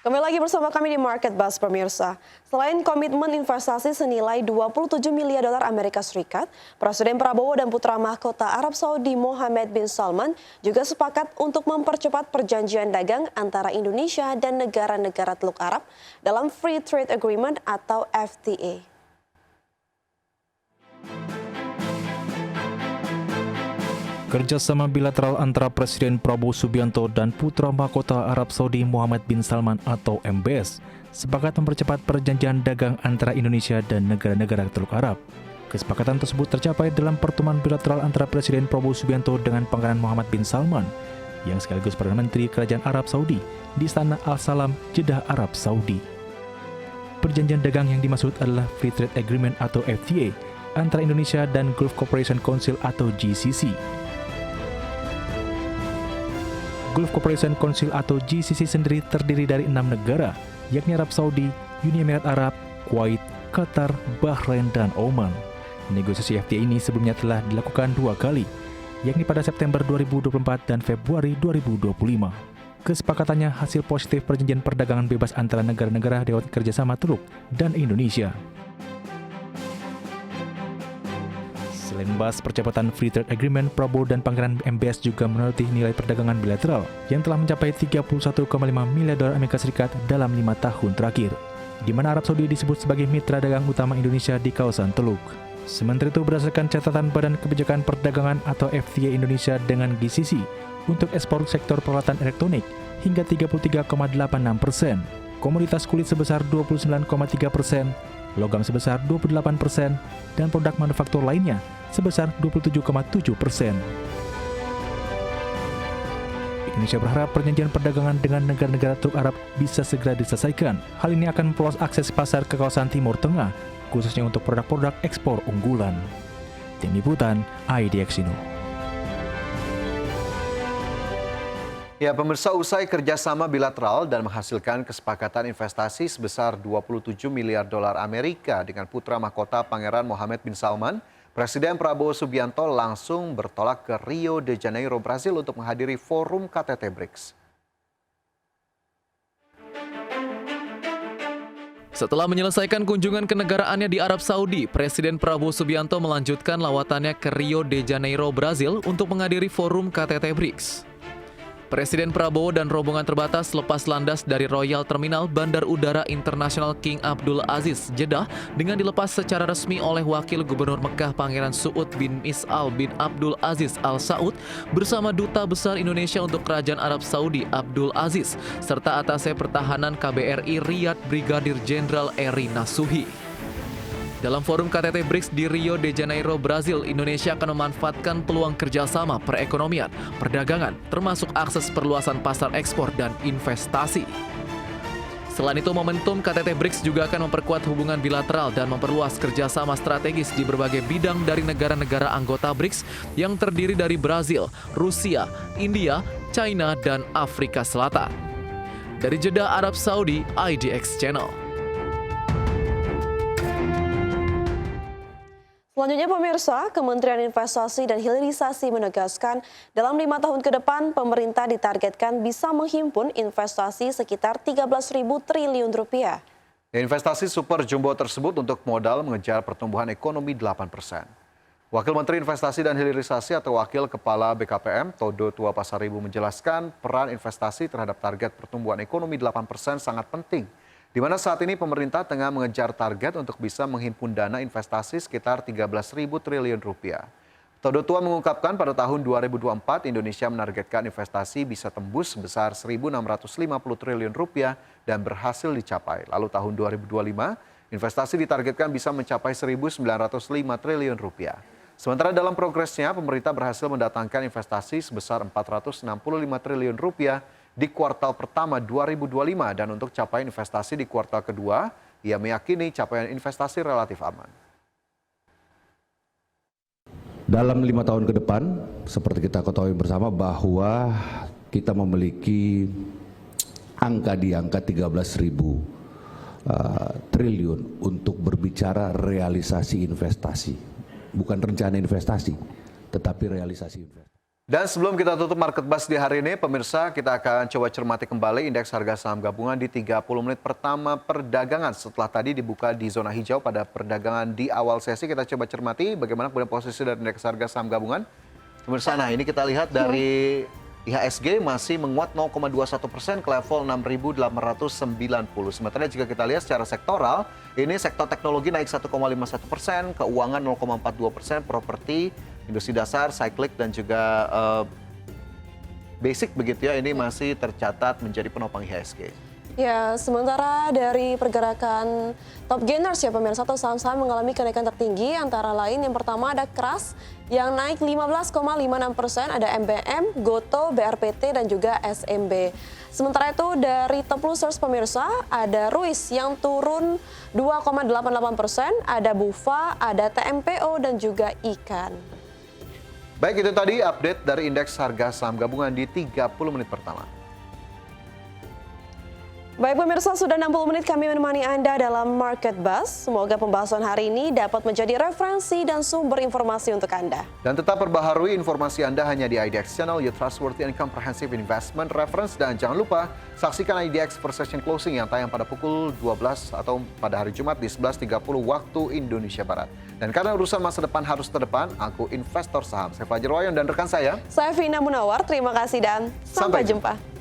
Kembali lagi bersama kami di Market Buzz pemirsa. Selain komitmen investasi senilai 27 miliar dolar Amerika Serikat, Presiden Prabowo dan putra mahkota Arab Saudi Mohammed bin Salman juga sepakat untuk mempercepat perjanjian dagang antara Indonesia dan negara-negara Teluk Arab dalam Free Trade Agreement atau FTA. Kerjasama bilateral antara Presiden Prabowo Subianto dan putra mahkota Arab Saudi Mohammed bin Salman atau MBS sepakat mempercepat perjanjian dagang antara Indonesia dan negara-negara Teluk Arab. Kesepakatan tersebut tercapai dalam pertemuan bilateral antara Presiden Prabowo Subianto dengan Pangeran Mohammed bin Salman yang sekaligus Perdana Menteri Kerajaan Arab Saudi di Istana Al-Salam, Jeddah, Arab Saudi. Perjanjian dagang yang dimaksud adalah Free Trade Agreement atau FTA antara Indonesia dan Gulf Cooperation Council atau GCC. Gulf Cooperation Council atau GCC sendiri terdiri dari 6 negara, yakni Arab Saudi, Uni Emirat Arab, Kuwait, Qatar, Bahrain, dan Oman. Negosiasi FTA ini sebelumnya telah dilakukan 2 kali, yakni pada September 2024 dan Februari 2025. Kesepakatannya hasil positif perjanjian perdagangan bebas antara negara-negara Dewan Kerjasama Teluk dan Indonesia. Selain membahas percepatan Free Trade Agreement, Prabowo dan Pangeran MBS juga meneliti nilai perdagangan bilateral yang telah mencapai 31,5 miliar dolar Amerika Serikat dalam 5 tahun terakhir, di mana Arab Saudi disebut sebagai mitra dagang utama Indonesia di kawasan Teluk. Sementara itu, berdasarkan catatan Badan Kebijakan Perdagangan atau FTA Indonesia dengan GCC untuk ekspor sektor peralatan elektronik hingga 33,86%, komoditas kulit sebesar 29,3%, logam sebesar 28%, dan produk manufaktur lainnya sebesar 27,7%. Indonesia berharap perjanjian perdagangan dengan negara-negara Teluk Arab bisa segera diselesaikan. Hal ini akan memperluas akses pasar ke kawasan Timur Tengah, khususnya untuk produk-produk ekspor unggulan. Tim Liputan, IDX Indo. Ya, pemirsa, usai kerjasama bilateral dan menghasilkan kesepakatan investasi sebesar 27 miliar dolar Amerika dengan putra mahkota Pangeran Mohammed bin Salman, Presiden Prabowo Subianto langsung bertolak ke Rio de Janeiro, Brasil untuk menghadiri forum KTT BRICS. Setelah menyelesaikan kunjungan kenegaraannya di Arab Saudi, Presiden Prabowo Subianto melanjutkan lawatannya ke Rio de Janeiro, Brasil untuk menghadiri forum KTT BRICS. Presiden Prabowo dan rombongan terbatas lepas landas dari Royal Terminal Bandar Udara Internasional King Abdul Aziz, Jeddah, dengan dilepas secara resmi oleh Wakil Gubernur Mekah Pangeran Suud bin Mis'al bin Abdul Aziz Al Saud bersama Duta Besar Indonesia untuk Kerajaan Arab Saudi Abdul Aziz, serta Atase Pertahanan KBRI Riyadh Brigadir Jenderal Eri Nasuhi. Dalam forum KTT BRICS di Rio de Janeiro, Brasil, Indonesia akan memanfaatkan peluang kerjasama perekonomian, perdagangan, termasuk akses perluasan pasar ekspor dan investasi. Selain itu, momentum KTT BRICS juga akan memperkuat hubungan bilateral dan memperluas kerjasama strategis di berbagai bidang dari negara-negara anggota BRICS yang terdiri dari Brazil, Rusia, India, China, dan Afrika Selatan. Dari Jeddah, Arab Saudi, IDX Channel. Selanjutnya pemirsa, Kementerian Investasi dan Hilirisasi menegaskan dalam 5 tahun ke depan pemerintah ditargetkan bisa menghimpun investasi sekitar 13.000 triliun rupiah. Investasi super jumbo tersebut untuk modal mengejar pertumbuhan ekonomi 8%. Wakil Menteri Investasi dan Hilirisasi atau Wakil Kepala BKPM, Todo Tua Pasaribu menjelaskan peran investasi terhadap target pertumbuhan ekonomi 8% sangat penting, di mana saat ini pemerintah tengah mengejar target untuk bisa menghimpun dana investasi sekitar 13.000 triliun rupiah. Todo Tua mengungkapkan pada tahun 2024 Indonesia menargetkan investasi bisa tembus sebesar 1.650 triliun rupiah dan berhasil dicapai. Lalu tahun 2025 investasi ditargetkan bisa mencapai 1.905 triliun rupiah. Sementara dalam progresnya pemerintah berhasil mendatangkan investasi sebesar 465 triliun rupiah di kuartal pertama 2025 dan untuk capaian investasi di kuartal kedua, ia meyakini capaian investasi relatif aman. Dalam 5 tahun ke depan, seperti kita ketahui bersama bahwa kita memiliki angka di angka 13.000 triliun untuk berbicara realisasi investasi. Bukan rencana investasi, tetapi realisasi investasi. Dan sebelum kita tutup Market Buzz di hari ini, pemirsa, kita akan coba cermati kembali indeks harga saham gabungan di 30 menit pertama perdagangan. Setelah tadi dibuka di zona hijau pada perdagangan di awal sesi, kita coba cermati bagaimana kemudian posisi dari indeks harga saham gabungan. Pemirsa, nah ini kita lihat dari IHSG masih menguat 0,21% ke level 6.890. Sementara jika kita lihat secara sektoral, ini sektor teknologi naik 1,51%, keuangan 0,42%, properti, industri dasar, cyclic dan juga basic begitu ya, ini masih tercatat menjadi penopang IHSG. Ya, sementara dari pergerakan top gainers ya pemirsa, atau saham-saham mengalami kenaikan tertinggi, antara lain yang pertama ada Kras yang naik 15,56%, ada MBM, Goto, BRPT dan juga SMB. Sementara itu dari top losers pemirsa, ada Ruis yang turun 2,88%, ada Bufa, ada TMPO dan juga Ikan. Baik, itu tadi update dari indeks harga saham gabungan di 30 menit pertama. Baik pemirsa, sudah 60 menit kami menemani Anda dalam Market Buzz. Semoga pembahasan hari ini dapat menjadi referensi dan sumber informasi untuk Anda. Dan tetap perbaharui informasi Anda hanya di IDX Channel, your trustworthy and comprehensive investment reference. Dan jangan lupa saksikan IDX per session closing yang tayang pada pukul 12 atau pada hari Jumat di 11.30 waktu Indonesia Barat. Dan karena urusan masa depan harus terdepan, aku investor saham. Saya Fajar Wayon dan rekan saya Saya Vina Munawar, terima kasih dan sampai jumpa.